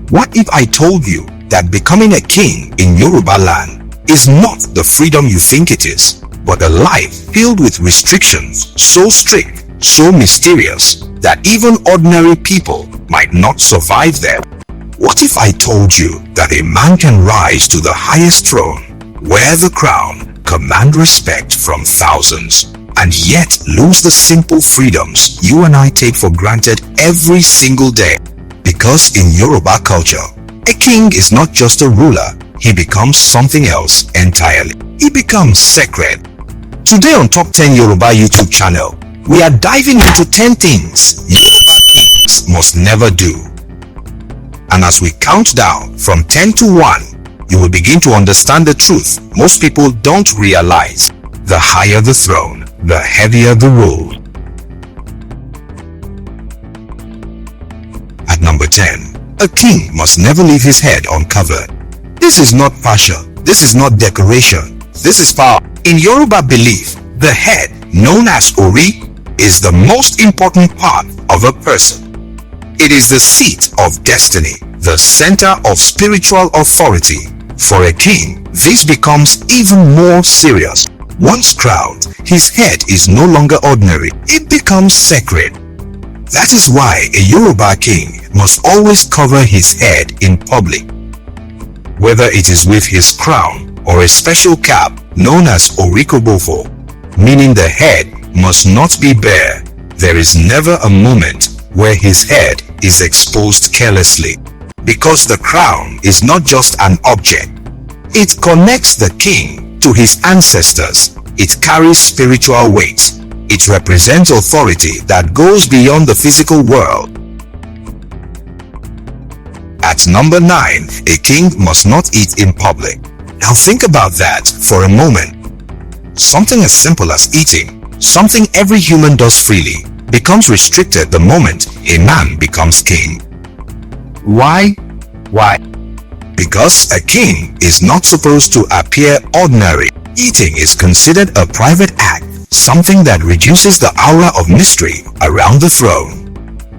What if I told you that becoming a king in Yoruba land is not the freedom you think it is, but a life filled with restrictions so strict, so mysterious, that even ordinary people might not survive them? What if I told you that a man can rise to the highest throne, wear the crown, command respect from thousands, and yet lose the simple freedoms you and I take for granted every single day? Because in Yoruba culture, a king is not just a ruler, he becomes something else entirely. He becomes sacred. Today on Top 10 Yoruba YouTube channel, we are diving into 10 things Yoruba kings must never do. And as we count down from 10 to 1, you will begin to understand the truth most people don't realize. The higher the throne, the heavier the rule. At number 10, a king must never leave his head uncovered. This is not fashion, this is not decoration, this is power. In Yoruba belief, the head, known as Ori, is the most important part of a person. It is the seat of destiny, the center of spiritual authority. For a king, this becomes even more serious. Once crowned, his head is no longer ordinary, it becomes sacred. That is why a Yoruba king must always cover his head in public. Whether it is with his crown or a special cap known as orikobofo, meaning the head must not be bare, there is never a moment where his head is exposed carelessly. Because the crown is not just an object, it connects the king to his ancestors. It carries spiritual weight. It represents authority that goes beyond the physical world. At number 9, a king must not eat in public. Now think about that for a moment. Something as simple as eating, something every human does freely, becomes restricted the moment a man becomes king. Why? Because a king is not supposed to appear ordinary. Eating is considered a private act, something that reduces the aura of mystery around the throne.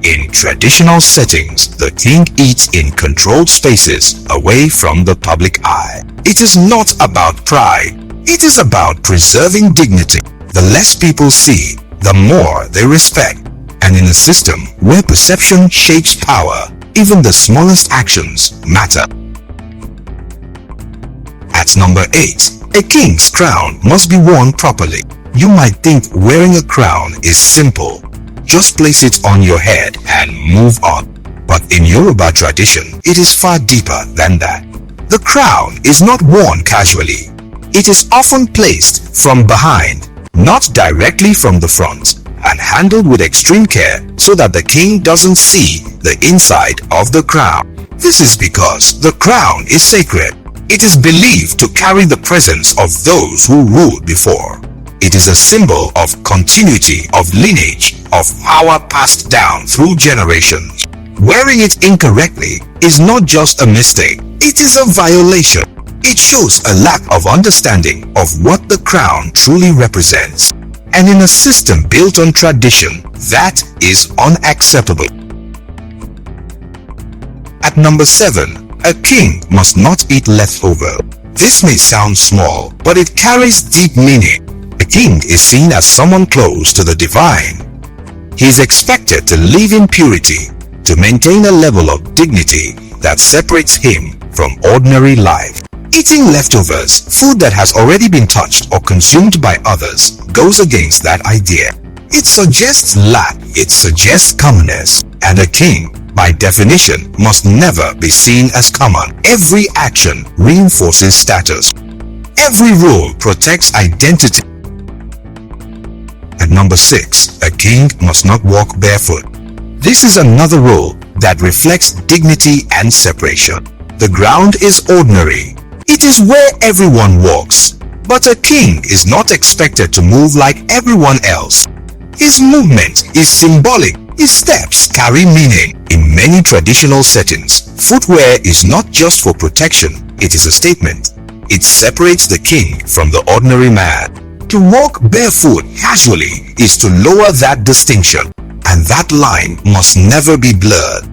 In traditional settings, the king eats in controlled spaces away from the public eye. It is not about pride. It is about preserving dignity. The less people see, the more they respect. And in a system where perception shapes power, even the smallest actions matter. At number 8, a king's crown must be worn properly. You might think wearing a crown is simple. Just place it on your head and move on. But in Yoruba tradition, it is far deeper than that. The crown is not worn casually. It is often placed from behind, not directly from the front, and handled with extreme care so that the king doesn't see the inside of the crown. This is because the crown is sacred. It is believed to carry the presence of those who ruled before. It is a symbol of continuity, of lineage, of power passed down through generations. Wearing it incorrectly is not just a mistake, it is a violation. It shows a lack of understanding of what the crown truly represents. And in a system built on tradition, that is unacceptable. At number 7, a king must not eat leftover. This may sound small, but it carries deep meaning. A king is seen as someone close to the divine. He is expected to live in purity, to maintain a level of dignity that separates him from ordinary life. Eating leftovers, food that has already been touched or consumed by others, goes against that idea. It suggests lack, it suggests commonness, and a king, by definition, must never be seen as common. Every action reinforces status. Every rule protects identity. At number 6, a king must not walk barefoot. This is another rule that reflects dignity and separation. The ground is ordinary. It is where everyone walks. But a king is not expected to move like everyone else. His movement is symbolic. His steps carry meaning. In many traditional settings, footwear is not just for protection, it is a statement. It separates the king from the ordinary man. To walk barefoot casually is to lower that distinction, and that line must never be blurred.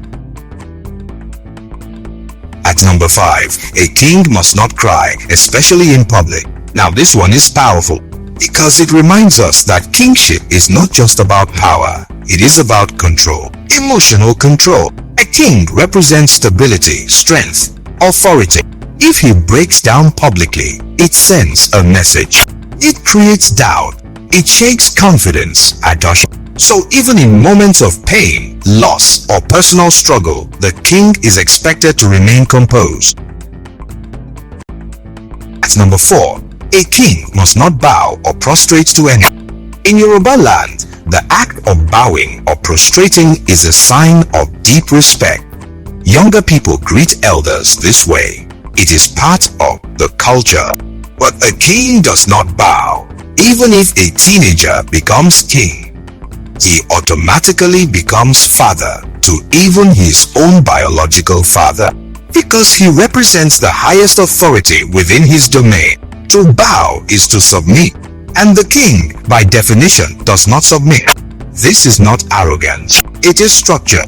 At number 5, a king must not cry, especially in public. Now this one is powerful because it reminds us that kingship is not just about power, it is about control, emotional control. A king represents stability, strength, authority. If he breaks down publicly, it sends a message. It creates doubt. It shakes confidence, adoption. So even in moments of pain, loss, or personal struggle, the king is expected to remain composed. At number 4, a king must not bow or prostrate to anyone. In Yoruba land, the act of bowing or prostrating is a sign of deep respect. Younger people greet elders this way. It is part of the culture. But a king does not bow. Even if a teenager becomes king, he automatically becomes father to even his own biological father because he represents the highest authority within his domain. To bow is to submit, and the king, by definition, does not submit. This is not arrogance, it is structure.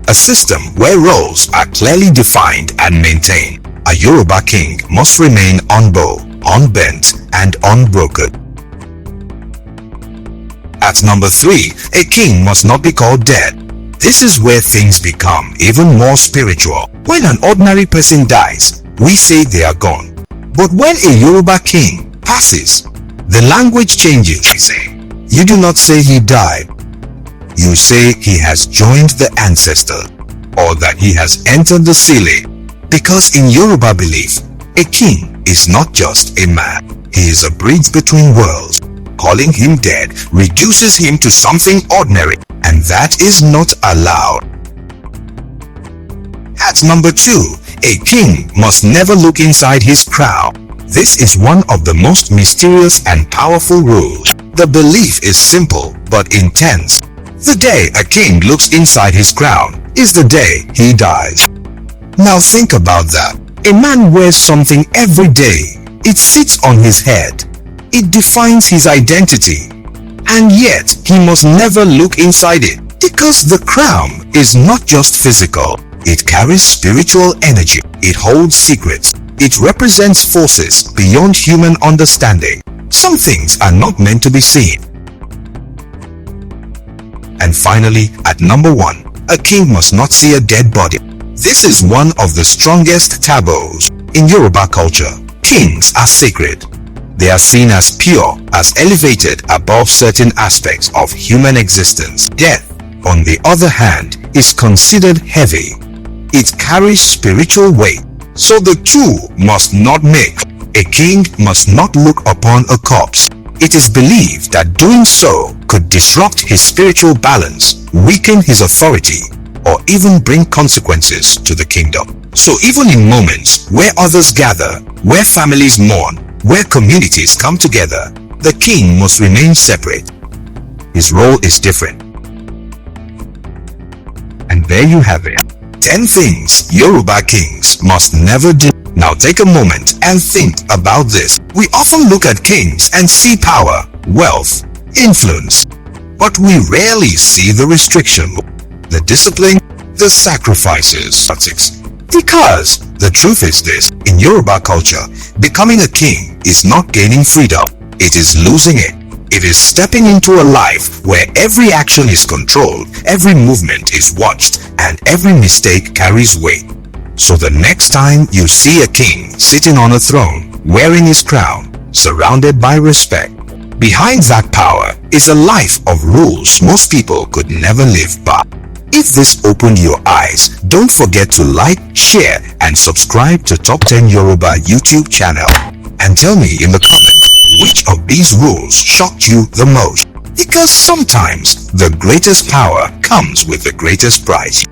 A system where roles are clearly defined and maintained. A Yoruba king must remain unbowed, unbent, and unbroken. At number 3, a king must not be called dead. This is where things become even more spiritual. When an ordinary person dies, we say they are gone. But when a Yoruba king passes, the language changes. You do not say he died. You say he has joined the ancestor, or that he has entered the ceiling. Because in Yoruba belief, a king is not just a man. He is a bridge between worlds. Calling him dead reduces him to something ordinary, and that is not allowed. At number 2, a king must never look inside his crown. This is one of the most mysterious and powerful rules. The belief is simple but intense. The day a king looks inside his crown is the day he dies. Now think about that. A man wears something every day. It sits on his head. It defines his identity. And yet, he must never look inside it because the crown is not just physical. It carries spiritual energy. It holds secrets. It represents forces beyond human understanding. Some things are not meant to be seen. And finally, at number 1, a king must not see a dead body. This is one of the strongest taboos. In Yoruba culture, kings are sacred. They are seen as pure, as elevated above certain aspects of human existence. Death, on the other hand, is considered heavy. It carries spiritual weight, so the two must not mix. A king must not look upon a corpse. It is believed that doing so could disrupt his spiritual balance, weaken his authority, or even bring consequences to the kingdom. So even in moments where others gather, where families mourn, where communities come together, the king must remain separate. His role is different. And there you have it. 10 things Yoruba kings must never do. Now take a moment and think about this. We often look at kings and see power, wealth, influence, but we rarely see the restriction, the discipline, the sacrifices. Because the truth is this, in Yoruba culture, becoming a king is not gaining freedom, it is losing it. It is stepping into a life where every action is controlled, every movement is watched, and every mistake carries weight. So the next time you see a king sitting on a throne, wearing his crown, surrounded by respect, behind that power is a life of rules most people could never live by. If this opened your eyes, don't forget to like, share, and subscribe to Top 10 Yoruba YouTube channel. And tell me in the comments, which of these rules shocked you the most? Because sometimes the greatest power comes with the greatest price.